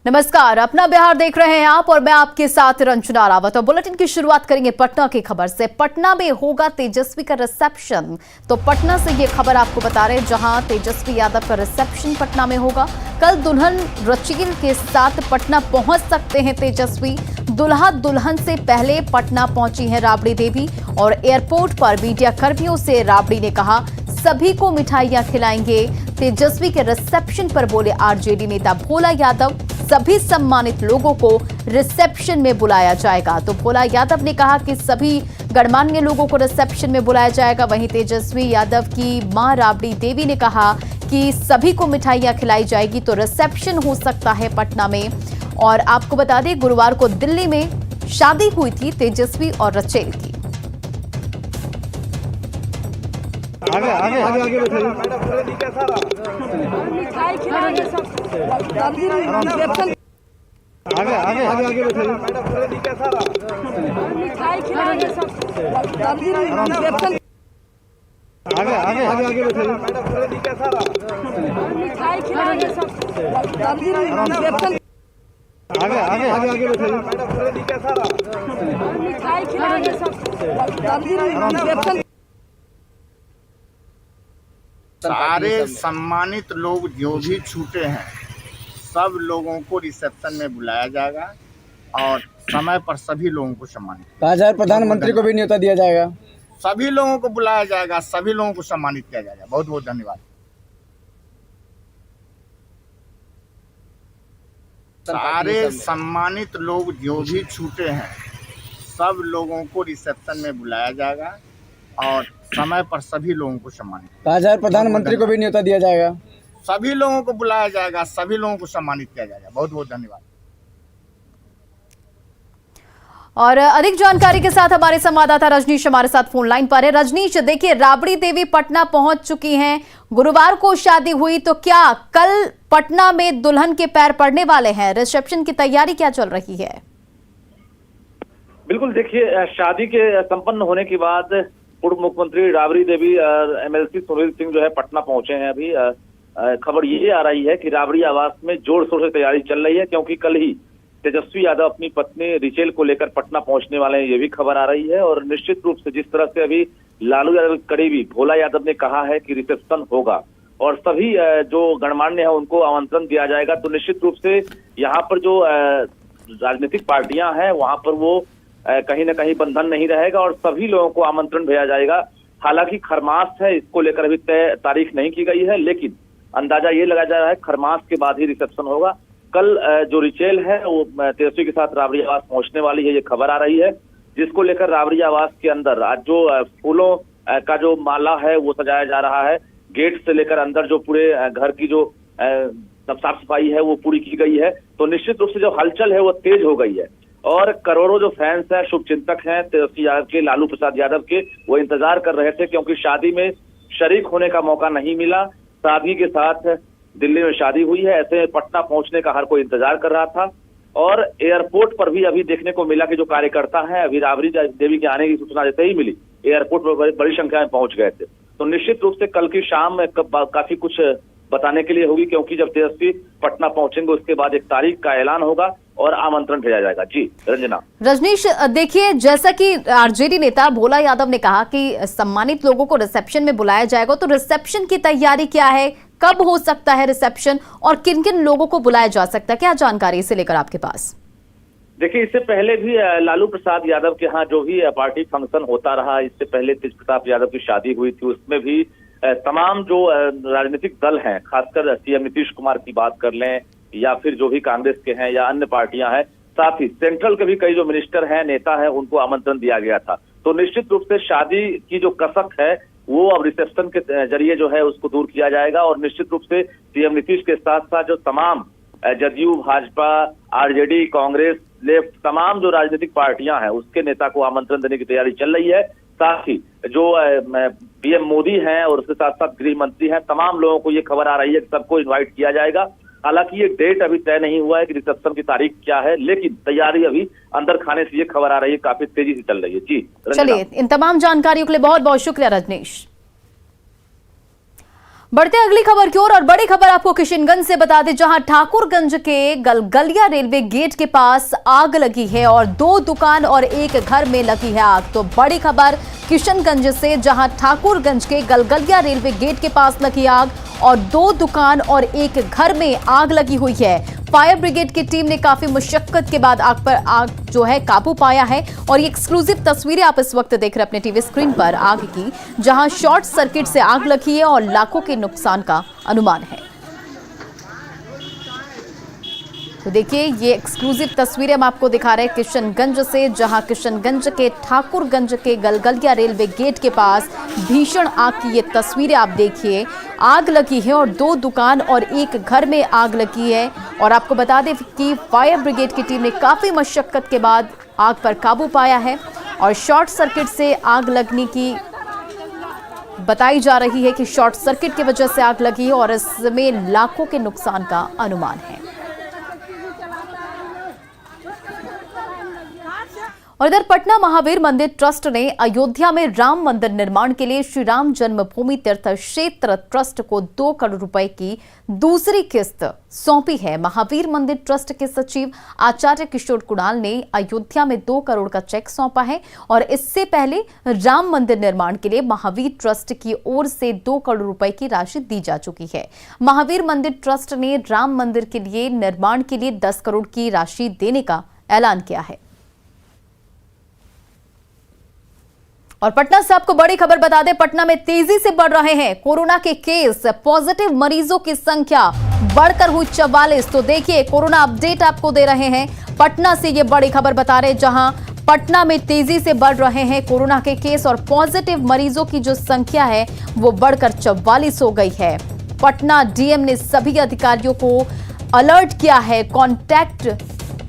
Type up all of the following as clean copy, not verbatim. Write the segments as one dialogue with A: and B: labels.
A: नमस्कार, अपना बिहार देख रहे हैं आप और मैं आपके साथ रंजना रावत। और बुलेटिन की शुरुआत करेंगे पटना की खबर से। पटना में होगा तेजस्वी का रिसेप्शन। तो पटना से ये खबर आपको बता रहे हैं, जहां तेजस्वी यादव का रिसेप्शन पटना में होगा। कल दुल्हन रचील के साथ पटना पहुंच सकते हैं तेजस्वी। दुल्हा दुल्हन से पहले पटना पहुंची हैं राबड़ी देवी और एयरपोर्ट पर मीडिया कर्मियों से राबड़ी ने कहा सभी को मिठाइयां खिलाएंगे। तेजस्वी के रिसेप्शन पर बोले आरजेडी नेता भोला यादव, सभी सम्मानित लोगों को रिसेप्शन में बुलाया जाएगा। तो भोला यादव ने कहा कि सभी गणमान्य लोगों को रिसेप्शन में बुलाया जाएगा। वहीं तेजस्वी यादव की मां राबड़ी देवी ने कहा कि सभी को मिठाइयां खिलाई जाएगी। तो रिसेप्शन हो सकता है पटना में। और आपको बता दें, गुरुवार को दिल्ली में शादी हुई थी तेजस्वी और रचेल की।
B: आगे आगे आगे आगे
C: मिठाई खिलाएंगे सब।
B: आगे आगे आगे आगे
C: मिठाई खिलाएंगे सब।
B: आगे आगे आगे आगे
C: मिठाई खिलाएंगे सब।
B: आगे आगे आगे आगे
C: मिठाई खिलाएंगे सब।
D: सारे सम्मानित लोग जो भी छूटे हैं सब लोगों को रिसेप्शन में बुलाया जाएगा और समय पर सभी लोगों को सम्मानित
E: कहा जाए प्रधानमंत्री को भी न्योता दिया जाएगा।
D: सभी लोगों को बुलाया जाएगा, सभी लोगों को सम्मानित किया जाएगा। बहुत बहुत धन्यवाद। सारे सम्मानित लोग जो भी छूटे हैं सब लोगों को रिसेप्शन में बुलाया जाएगा और समय पर सभी लोगों को सम्मानित
E: कहा जाए प्रधानमंत्री को भी न्योता दिया जाएगा।
D: सभी लोगों को बुलाया जाएगा, सभी लोगों को सम्मानित किया जाएगा। बहुत बहुत धन्यवाद।
A: और अधिक जानकारी के साथ हमारे संवाददाता रजनीश हमारे साथ फोन लाइन पर है। रजनीश, देखिए राबड़ी देवी पटना पहुंच चुकी हैं। गुरुवार को शादी हुई, तो क्या कल पटना में दुल्हन के पैर पड़ने वाले हैं? रिसेप्शन की तैयारी क्या चल रही है?
F: बिल्कुल, देखिए शादी के संपन्न होने के बाद पूर्व मुख्यमंत्री राबड़ी देवी और एमएलसी सुनील सिंह जो है पटना पहुंचे हैं। अभी खबर ये आ रही है कि राबड़ी आवास में जोर शोर से तैयारी चल रही है, क्योंकि कल ही तेजस्वी यादव अपनी पत्नी रिचेल को लेकर पटना पहुंचने वाले हैं, ये भी खबर आ रही है। और निश्चित रूप से जिस तरह से अभी लालू यादव के करीबी भोला यादव ने कहा है कि रिसेप्शन होगा और सभी जो गणमान्य है उनको आमंत्रण दिया जाएगा, तो निश्चित रूप से यहाँ पर जो राजनीतिक पार्टियां हैं वहां पर वो कहीं ना कहीं बंधन नहीं रहेगा और सभी लोगों को आमंत्रण भेजा जाएगा। हालांकि खरमास है, इसको लेकर अभी तय तारीख नहीं की गई है, लेकिन अंदाजा ये लगाया जा रहा है खरमास के बाद ही रिसेप्शन होगा। कल जो रिचेल है वो तेजस्वी के साथ राबड़ी आवास पहुंचने वाली है, ये खबर आ रही है, जिसको लेकर राबड़ी आवास के अंदर आज जो फूलों का जो माला है वो सजाया जा रहा है। गेट से लेकर अंदर जो पूरे घर की जो साफ सफाई है वो पूरी की गई है। तो निश्चित रूप से जो हलचल है वो तेज हो गई है और करोड़ों जो फैंस हैं, शुभचिंतक हैं तेजस्वी यादव के, लालू प्रसाद यादव के, वो इंतजार कर रहे थे, क्योंकि शादी में शरीक होने का मौका नहीं मिला। सादगी के साथ दिल्ली में शादी हुई है, ऐसे में पटना पहुंचने का हर कोई इंतजार कर रहा था। और एयरपोर्ट पर भी अभी देखने को मिला कि जो कार्यकर्ता हैं अभी राबड़ी देवी के आने की सूचना जैसे ही मिली एयरपोर्ट पर बड़ी संख्या में पहुंच गए थे। तो निश्चित रूप से कल की शाम काफी कुछ बताने के लिए होगी, क्योंकि जब तेजस्वी पटना पहुंचेंगे उसके बाद एक तारीख का ऐलान होगा और आमंत्रण भेजा जाएगा। जी रंजना।
A: रजनीश, देखिए जैसा कि आरजेडी नेता भोला यादव ने कहा कि सम्मानित लोगों को रिसेप्शन में बुलाया जाएगा, तो रिसेप्शन की तैयारी क्या है? कब हो सकता है रिसेप्शन और किन किन लोगों को बुलाया जा सकता है? क्या जानकारी इसे लेकर आपके पास?
F: देखिए, इससे पहले भी लालू प्रसाद यादव के यहाँ जो भी पार्टी फंक्शन होता रहा, इससे पहले तेज प्रताप यादव की शादी हुई थी, उसमें भी तमाम जो राजनीतिक दल हैं, खासकर सीएम नीतीश कुमार की बात कर लें या फिर जो भी कांग्रेस के हैं या अन्य पार्टियां हैं, साथ ही सेंट्रल के भी कई जो मिनिस्टर हैं, नेता हैं, उनको आमंत्रण दिया गया था। तो निश्चित रूप से शादी की जो कसक है वो अब रिसेप्शन के जरिए जो है उसको दूर किया जाएगा। और निश्चित रूप से सीएम नीतीश के साथ साथ जो तमाम जदयू, भाजपा, आरजेडी, कांग्रेस, लेफ्ट, तमाम जो राजनीतिक पार्टियां हैं उसके नेता को आमंत्रण देने की तैयारी चल रही है। साथ ही जो पीएम मोदी हैं और उसके साथ साथ गृह मंत्री हैं, तमाम लोगों को ये खबर आ रही है कि सबको इन्वाइट किया जाएगा। हालांकि ये डेट अभी तय नहीं हुआ है कि रिसेप्शन की तारीख क्या है, लेकिन तैयारी अभी अंदर खाने से ये खबर आ रही है काफी तेजी से चल रही है। जी
A: चलिए, इन तमाम जानकारियों के लिए बहुत बहुत शुक्रिया रजनीश। बढ़ते अगली खबर की ओर और बड़ी खबर आपको किशनगंज से बता दें, जहां ठाकुरगंज के गलगलिया रेलवे गेट के पास आग लगी है और 2 दुकान और एक घर में लगी है आग। तो बड़ी खबर किशनगंज से, जहां ठाकुरगंज के गलगलिया रेलवे गेट के पास लगी आग और 2 दुकान और एक घर में आग लगी हुई है। फायर ब्रिगेड की टीम ने काफी मुशक्कत के बाद आग जो है काबू पाया है और ये एक्सक्लूसिव तस्वीरें आप इस वक्त देख रहे हैं अपने टीवी स्क्रीन पर आग की, जहां शॉर्ट सर्किट से आग लगी है और लाखों के नुकसान का अनुमान है। तो देखिए, ये एक्सक्लूसिव तस्वीरें हम आपको दिखा रहे हैं किशनगंज से, जहां किशनगंज के ठाकुरगंज के गलगलिया रेलवे गेट के पास भीषण आग की ये तस्वीरें आप देखिए। आग लगी है और 2 दुकान और एक घर में आग लगी है और आपको बता दें कि फायर ब्रिगेड की टीम ने काफी मशक्कत के बाद आग पर काबू पाया है और शॉर्ट सर्किट से आग लगने की बताई जा रही है कि शॉर्ट सर्किट की वजह से आग लगी और इसमें लाखों के नुकसान का अनुमान है। और इधर पटना महावीर मंदिर ट्रस्ट ने अयोध्या में राम मंदिर निर्माण के लिए श्री राम जन्मभूमि तीर्थ क्षेत्र ट्रस्ट को 2 करोड़ रुपए की दूसरी किस्त सौंपी है। महावीर मंदिर ट्रस्ट के सचिव आचार्य किशोर कुणाल ने अयोध्या में 2 करोड़ का चेक सौंपा है और इससे पहले राम मंदिर निर्माण के लिए महावीर ट्रस्ट की ओर से 2 करोड़ रुपए की राशि दी जा चुकी है। महावीर मंदिर ट्रस्ट ने राम मंदिर के लिए निर्माण के लिए 10 करोड़ की राशि देने का ऐलान किया है। और पटना से आपको बड़ी खबर बता दें, पटना में तेजी से बढ़ रहे हैं कोरोना के केस। पॉजिटिव मरीजों की संख्या बढ़कर हुई 44। तो देखिए, कोरोना अपडेट आपको दे रहे हैं। पटना से ये बड़ी खबर बता रहे हैं, जहां पटना में तेजी से बढ़ रहे हैं कोरोना के केस और पॉजिटिव मरीजों की जो संख्या है वो बढ़कर 44 हो गई है। पटना डीएम ने सभी अधिकारियों को अलर्ट किया है। कॉन्टैक्ट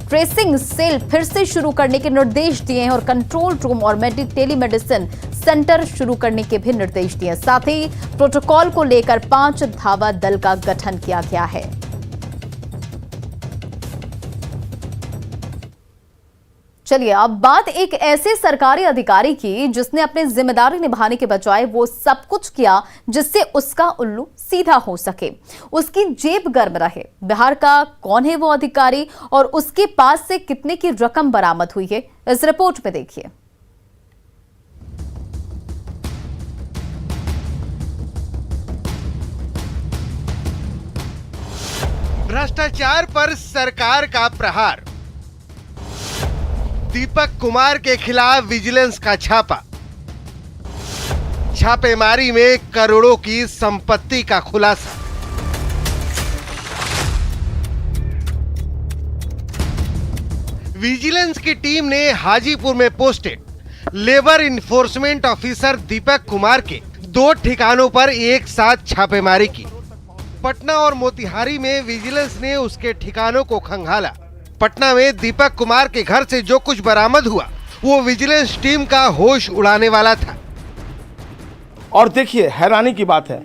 A: ट्रेसिंग सेल फिर से शुरू करने के निर्देश दिए हैं और कंट्रोल रूम और टेलीमेडिसिन सेंटर शुरू करने के भी निर्देश दिए। साथ ही प्रोटोकॉल को लेकर 5 धावा दल का गठन किया गया है। चलिए, अब बात एक ऐसे सरकारी अधिकारी की जिसने अपनी जिम्मेदारी निभाने के बजाय वो सब कुछ किया जिससे उसका उल्लू सीधा हो सके, उसकी जेब गर्म रहे। बिहार का कौन है वो अधिकारी और उसके पास से कितने की रकम बरामद हुई है, इस रिपोर्ट में देखिए।
G: भ्रष्टाचार पर सरकार का प्रहार। दीपक कुमार के खिलाफ विजिलेंस का छापा। छापेमारी में करोड़ों की संपत्ति का खुलासा। विजिलेंस की टीम ने हाजीपुर में posted labour enforcement officer Deepak Kumar के 2 ठिकानों पर एक साथ छापेमारी की। पटना और मोतिहारी में विजिलेंस ने उसके ठिकानों को खंगाला। पटना में दीपक कुमार के घर से जो कुछ बरामद हुआ वो विजिलेंस टीम का होश उड़ाने वाला था।
H: और देखिए, हैरानी की बात है,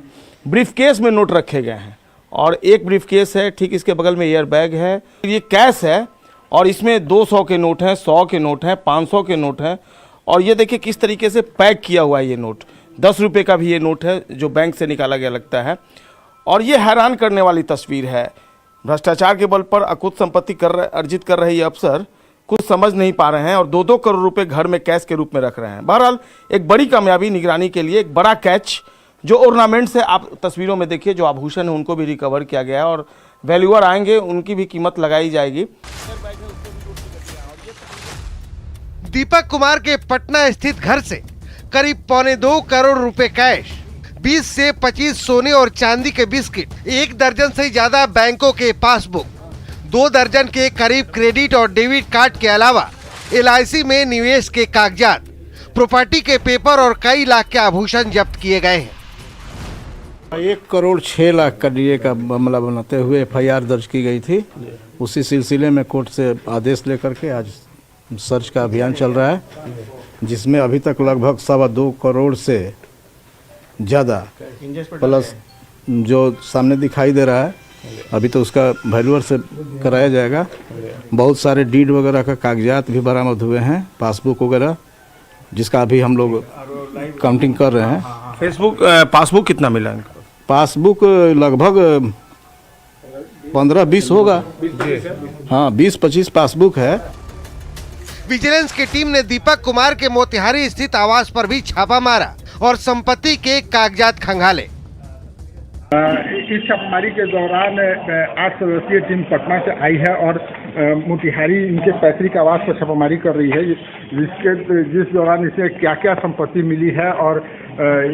H: ब्रीफकेस में नोट रखे गए हैं और एक ब्रीफकेस है, ठीक इसके बगल में एयर बैग है, ये कैश है और इसमें 200 के नोट हैं, 100 के नोट हैं, 500 के नोट हैं। और ये देखिए किस तरीके से पैक किया हुआ है ये नोट। 10 रुपये का भी ये नोट है जो बैंक से निकाला गया लगता है। और ये हैरान करने वाली तस्वीर है। भ्रष्टाचार के बल पर अकुत संपत्ति अर्जित कर रहे ये अफसर कुछ समझ नहीं पा रहे हैं और 2-2 करोड़ रुपए घर में कैश के रूप में रख रहे हैं। बहरहाल एक बड़ी कामयाबी निगरानी के लिए, एक बड़ा कैच। जो ऑर्नामेंट्स है आप तस्वीरों में देखिए, जो आभूषण है उनको भी रिकवर किया गया है और वैल्यूअर आएंगे, उनकी भी कीमत लगाई जाएगी।
G: दीपक कुमार के पटना स्थित घर से करीब 1.25 करोड़ रुपए कैश, 20 से 25 सोने और चांदी के बिस्किट, 1 दर्जन से ज्यादा बैंकों के पासबुक, 2 दर्जन के करीब क्रेडिट और डेबिट कार्ड के अलावा LIC में निवेश के कागजात, प्रॉपर्टी के पेपर और कई लाख के आभूषण जब्त किए गए हैं।
I: 1 करोड़ 6 लाख का डीए का मामला बनाते हुए FIR दर्ज की गई थी। उसी सिलसिले में कोर्ट से आदेश लेकर के आज सर्च का अभियान चल रहा है, जिसमें अभी तक लगभग 2.25 करोड़ से ज़्यादा प्लस जो सामने दिखाई दे रहा है, अभी तो उसका वैल्यूअर से कराया जाएगा। बहुत सारे डीड वगैरह का कागजात भी बरामद हुए हैं, पासबुक वगैरह, जिसका अभी हम लोग काउंटिंग कर रहे हैं।
H: पासबुक कितना मिला?
I: पासबुक लगभग 15-20 होगा। हाँ, 20-25 पासबुक है।
G: विजिलेंस की टीम ने दीपक कुमार के मोतिहारी स्थित आवास पर भी छापा मारा और संपत्ति के कागजात खंगाले।
J: इस छापेमारी के दौरान 8 सदस्यीय टीम पटना से आई है और मोतिहारी इनके पैतृक आवास पर छापेमारी कर रही है, जिस दौरान इसे क्या क्या संपत्ति मिली है और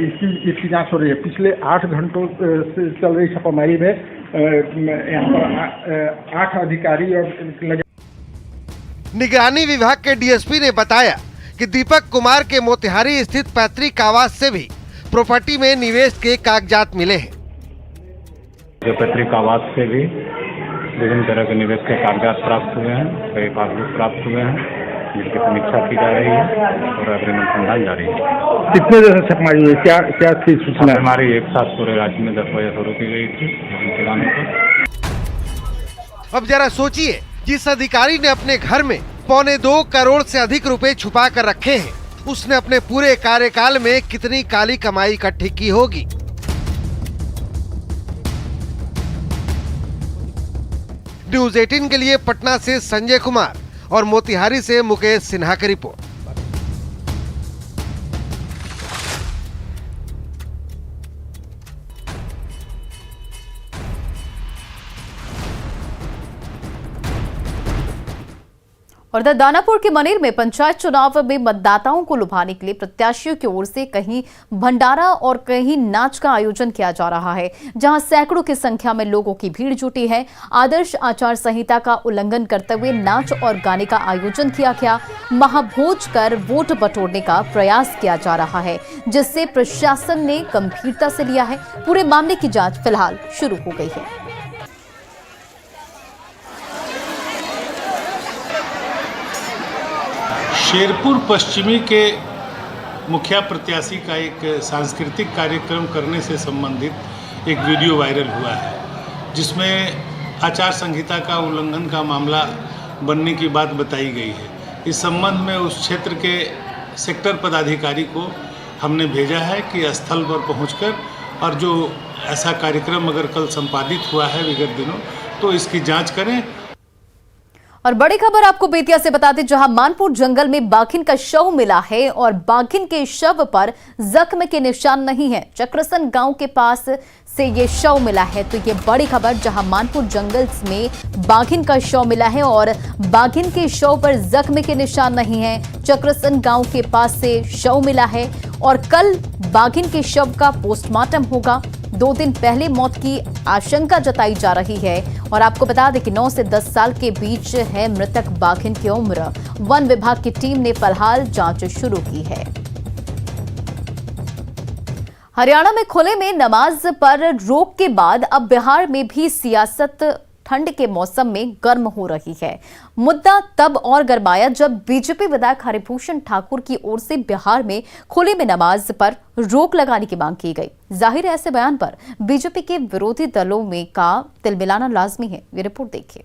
J: इसकी जांच हो रही है। पिछले 8 घंटों से चल रही छापेमारी में यहाँ पर 8 अधिकारी और
G: निगरानी विभाग के डीएसपी ने बताया कि दीपक कुमार के मोतिहारी स्थित पैतृक आवास से भी प्रॉपर्टी में निवेश के कागजात मिले हैं।
K: पैतृक आवास से भी विभिन्न तरह के निवेश के कागजात प्राप्त हुए हैं, कई पासबुक प्राप्त हुए हैं, जिनकी समीक्षा की जा रही है और अग्रिम अनुसंधान जारी है।
J: कितने जैसे छापेमारी हुई, क्या थी सूचना?
K: हमारी एक साथ पूरे राज्य में 10 बजे शुरू की गई थी ठिकानों पर।
G: अब जरा सोचिए, जिस अधिकारी ने अपने घर में 2.25 करोड़ से अधिक रुपए छुपा कर रखे हैं, उसने अपने पूरे कार्यकाल में कितनी काली कमाई इकट्ठी की होगी। न्यूज़ 18 के लिए पटना से संजय कुमार और मोतिहारी से मुकेश सिन्हा की रिपोर्ट।
A: और दानापुर के मनेर में पंचायत चुनाव में मतदाताओं को लुभाने के लिए प्रत्याशियों की ओर से कहीं भंडारा और कहीं नाच का आयोजन किया जा रहा है, जहां सैकड़ों की संख्या में लोगों की भीड़ जुटी है। आदर्श आचार संहिता का उल्लंघन करते हुए नाच और गाने का आयोजन किया गया। महाभोज कर वोट बटोरने का प्रयास किया जा रहा है, जिससे प्रशासन ने गंभीरता से लिया है। पूरे मामले की जांच फिलहाल शुरू हो गई है।
L: शेरपुर पश्चिमी के मुखिया प्रत्याशी का एक सांस्कृतिक कार्यक्रम करने से संबंधित एक वीडियो वायरल हुआ है, जिसमें आचार संहिता का उल्लंघन का मामला बनने की बात बताई गई है। इस संबंध में उस क्षेत्र के सेक्टर पदाधिकारी को हमने भेजा है कि स्थल पर पहुंचकर और जो ऐसा कार्यक्रम अगर कल संपादित हुआ है विगत दिनों, तो इसकी जांच करें।
A: और बड़ी खबर आपको बेतिया से बता दें, जहां मानपुर जंगल में बाघिन का शव मिला है और बाघिन के शव पर जख्म के निशान नहीं है। चक्रसन गांव के पास से ये शव मिला है। तो ये बड़ी खबर, जहां मानपुर जंगल में बाघिन का शव मिला है और बाघिन के शव पर जख्म के निशान नहीं है। चक्रसन गांव के पास से शव मिला है और कल बाघिन के शव का पोस्टमार्टम होगा। 2 दिन पहले मौत की आशंका जताई जा रही है। और आपको बता दें कि 9 से 10 साल के बीच है मृतक बाघिन की उम्र। वन विभाग की टीम ने फिलहाल जांच शुरू की है। हरियाणा में खुले में नमाज पर रोक के बाद अब बिहार में भी सियासत ठंड के मौसम में गर्म हो रही है। मुद्दा तब और गरमाया जब बीजेपी विधायक हरिभूषण ठाकुर की ओर से बिहार में खुले में नमाज पर रोक लगाने की मांग की गई। जाहिर है, ऐसे बयान पर बीजेपी के विरोधी दलों में का तिलमिलाना लाजमी है। ये रिपोर्ट देखिए।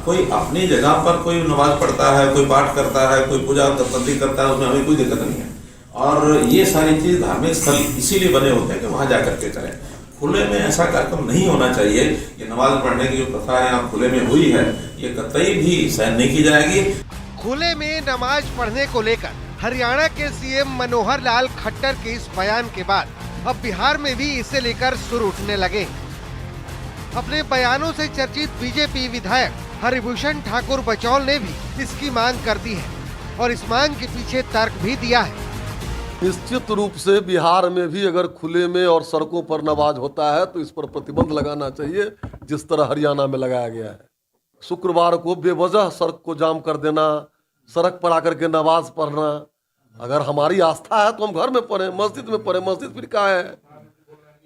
M: कोई अपनी जगह पर कोई नमाज पढ़ता है, कोई पाठ करता है, कोई पूजा तब्दीली करता है, उसमें हमें कोई दिक्कत नहीं है। और ये सारी चीज धार्मिक स्थल इसीलिए बने होते हैं कि वहां जाकर के करें। खुले में ऐसा कार्यक्रम नहीं होना चाहिए। ये नमाज पढ़ने की जो प्रथा यहाँ खुले में हुई है, ये कतई भी सहन नहीं की जाएगी।
G: खुले में नमाज पढ़ने को लेकर हरियाणा के सीएम मनोहर लाल खट्टर के इस बयान के बाद अब बिहार में भी इसे लेकर सुर उठने लगे। अपने बयानों से चर्चित बीजेपी विधायक हरिभूषण ठाकुर बचौल ने भी इसकी मांग कर दी है और इस मांग के पीछे तर्क भी दिया है।
N: निश्चित रूप से बिहार में भी अगर खुले में और सड़कों पर नमाज होता है तो इस पर प्रतिबंध लगाना चाहिए, जिस तरह हरियाणा में लगाया गया है। शुक्रवार को बेवजह सड़क को जाम कर देना, सड़क पर आकर के नमाज पढ़ना, अगर हमारी आस्था है तो हम घर में पढ़ें, मस्जिद में पढ़ें, मस्जिद फिर क्या है।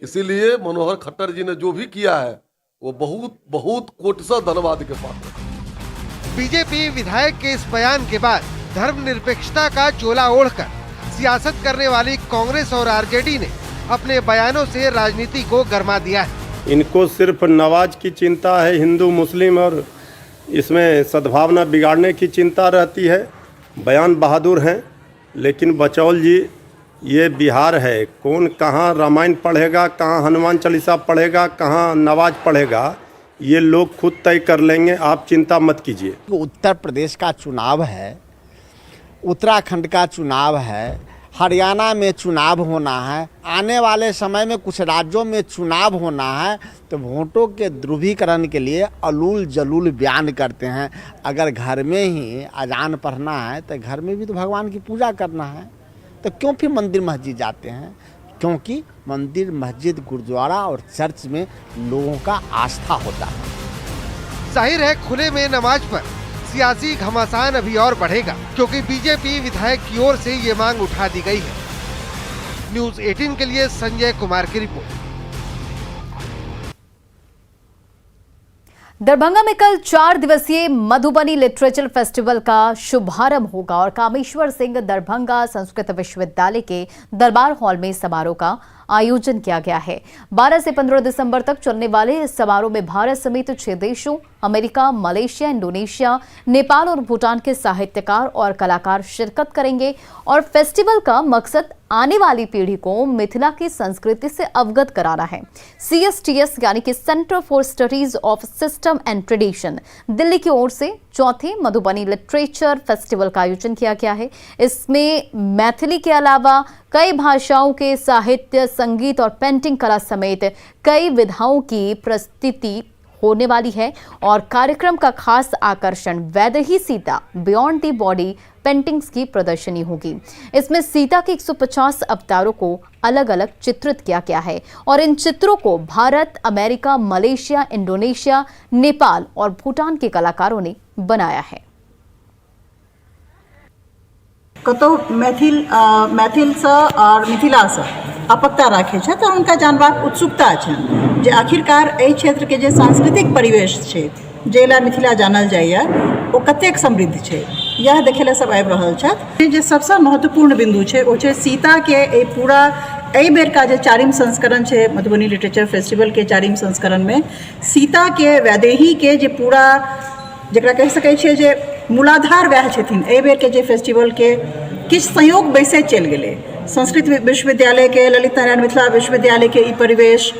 N: इसीलिए मनोहर खट्टर जी ने जो भी किया है वो बहुत बहुत कोटिशः धन्यवाद के पात्र।
G: बीजेपी विधायक के इस बयान के बाद धर्मनिरपेक्षता का चोला ओढ़कर सियासत करने वाली कांग्रेस और आरजेडी ने अपने बयानों से राजनीति को गरमा दिया है।
O: इनको सिर्फ नमाज की चिंता है, हिंदू मुस्लिम और इसमें सद्भावना बिगाड़ने की चिंता रहती है। बयान बहादुर हैं, लेकिन बचौल जी ये बिहार है, कौन कहाँ रामायण पढ़ेगा, कहाँ हनुमान चालीसा पढ़ेगा, कहाँ नमाज पढ़ेगा, ये लोग खुद तय कर लेंगे, आप चिंता मत कीजिए।
P: उत्तर प्रदेश का चुनाव है, उत्तराखंड का चुनाव है, हरियाणा में चुनाव होना है, आने वाले समय में कुछ राज्यों में चुनाव होना है, तो वोटों के ध्रुवीकरण के लिए अलूल जलूल बयान करते हैं। अगर घर में ही अजान पढ़ना है तो घर में भी तो भगवान की पूजा करना है, तो क्यों फिर मंदिर मस्जिद जाते हैं? क्योंकि मंदिर मस्जिद गुरुद्वारा और चर्च में लोगों का आस्था होता है।
G: जाहिर है खुले में नमाज पर सियासी घमासान अभी और बढ़ेगा, क्योंकि बीजेपी विधायक की ओर से ये मांग उठा दी गई है। न्यूज़ 18 के लिए संजय कुमार की रिपोर्ट।
A: दरभंगा में कल 4 दिवसीय मधुबनी लिटरेचर फेस्टिवल का शुभारंभ होगा और कामेश्वर सिंह दरभंगा संस्कृत विश्वविद्यालय के दरबार हॉल में समारोह का आयोजन किया गया है। 12 से 15 दिसंबर तक चलने वाले इस समारोह में भारत समेत 6 देशों अमेरिका, मलेशिया, इंडोनेशिया, नेपाल और भूटान के साहित्यकार और कलाकार शिरकत करेंगे और फेस्टिवल का मकसद आने वाली पीढ़ी को मिथिला की संस्कृति से अवगत कराना है। CSTS यानी कि centre for studies of system and tradition Delhi की ओर से चौथे मधुबनी लिटरेचर फेस्टिवल का आयोजन किया गया है। इसमें मैथिली के अलावा कई भाषाओं के साहित्य, संगीत और पेंटिंग कला समेत कई विधाओं की प्रस्तुति होने वाली है और कार्यक्रम का खास आकर्षण Vaidehi Sita beyond the body paintings की प्रदर्शनी होगी। इसमें सीता के 150 अवतारों को अलग अलग चित्रित किया गया है और इन चित्रों को Bharat, America, Malaysia, Indonesia, Nepal और भूटान के कलाकारों ने बनाया है।
Q: कतो मैथिलसँ और मिथिलासँ अपकता राखे छथि और हुनका जानबाक उत्सुकता छनि जे आखिरकार एहि क्षेत्र के जे सांस्कृतिक परिवेश छै जेला मिथिला जानल जाइए ओ कतेक समृद्ध छै, यह देखे ला सब आबि रहल छथि। जे सबसँ महत्वपूर्ण बिंदु छै ओ छै सीता के ए पूरा एहि बेर का जे 4म संस्करण छै मधुबनी लिटरेचर फेस्टिवल के 4म संस्करण में सीता के वैदेही के जे पूरा जकरा कहि सकै छियै जे मूलाधार वएह छथिन। एहि बेर के जे फेस्टिवल के किछु संयोग बैसे चलि गेलै, संस्कृत विश्वविद्यालय के, ललित नारायण मिथिला विश्वविद्यालय के ई परिवेश,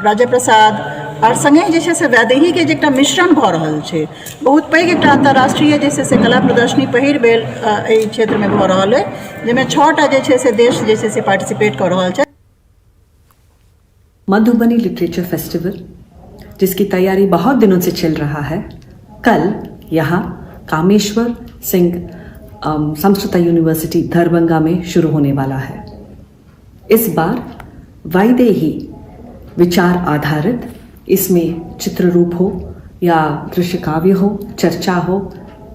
Q: राजा प्रसाद और संगे जे छै से वैदेही के जे एकटा मिश्रण भऽ रहल छै, बहुत पैघ एकटा अंतर्राष्ट्रीय जे छै से कला प्रदर्शनी पहिल बेर एहि क्षेत्र में भऽ रहल अइ, जाहिमे 6टा जे छै से देश जे छै से पार्टिसिपेट कऽ रहल छै।
R: मधुबनी लिटरेचर फेस्टिवल जिसकी तैयारी बहुत दिनों से चल रहा है, कल यहाँ कामेश्वर सिंह संस्कृत यूनिवर्सिटी दरभंगा में शुरू होने वाला है। इस बार वैदेही विचार आधारित इसमें चित्र रूप हो या दृश्य काव्य हो, चर्चा हो,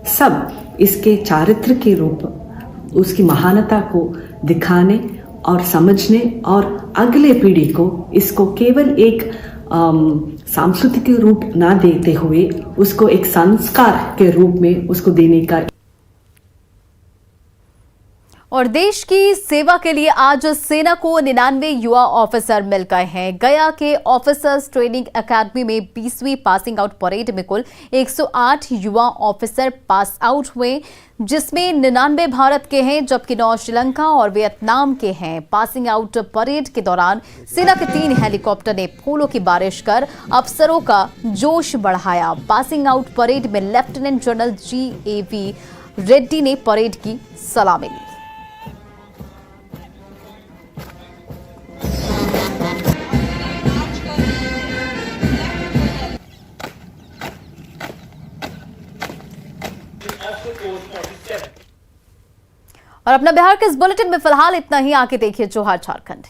R: सब इसके चारित्र के रूप, उसकी महानता को दिखाने और समझने और अगले पीढ़ी को इसको केवल एक सांस्कृतिक रूप ना देते हुए उसको एक संस्कार के रूप में उसको देने का।
A: और देश की सेवा के लिए आज सेना को 99 युवा ऑफिसर मिल गए हैं। गया के ऑफिसर्स ट्रेनिंग एकेडमी में 20वीं पासिंग आउट परेड में कुल 108 युवा ऑफिसर पास आउट हुए, जिसमें 99 भारत के हैं जबकि 9 श्रीलंका और वियतनाम के हैं। पासिंग आउट परेड के दौरान सेना के 3 हेलीकॉप्टर ने फूलों की बारिश कर अफसरों का जोश बढ़ाया। पासिंग आउट परेड में लेफ्टिनेंट जनरल GAV रेड्डी ने परेड की सलामी ली। और अपना बिहार के इस बुलेटिन में फिलहाल इतना ही। आगे देखिए जोहार झारखंड।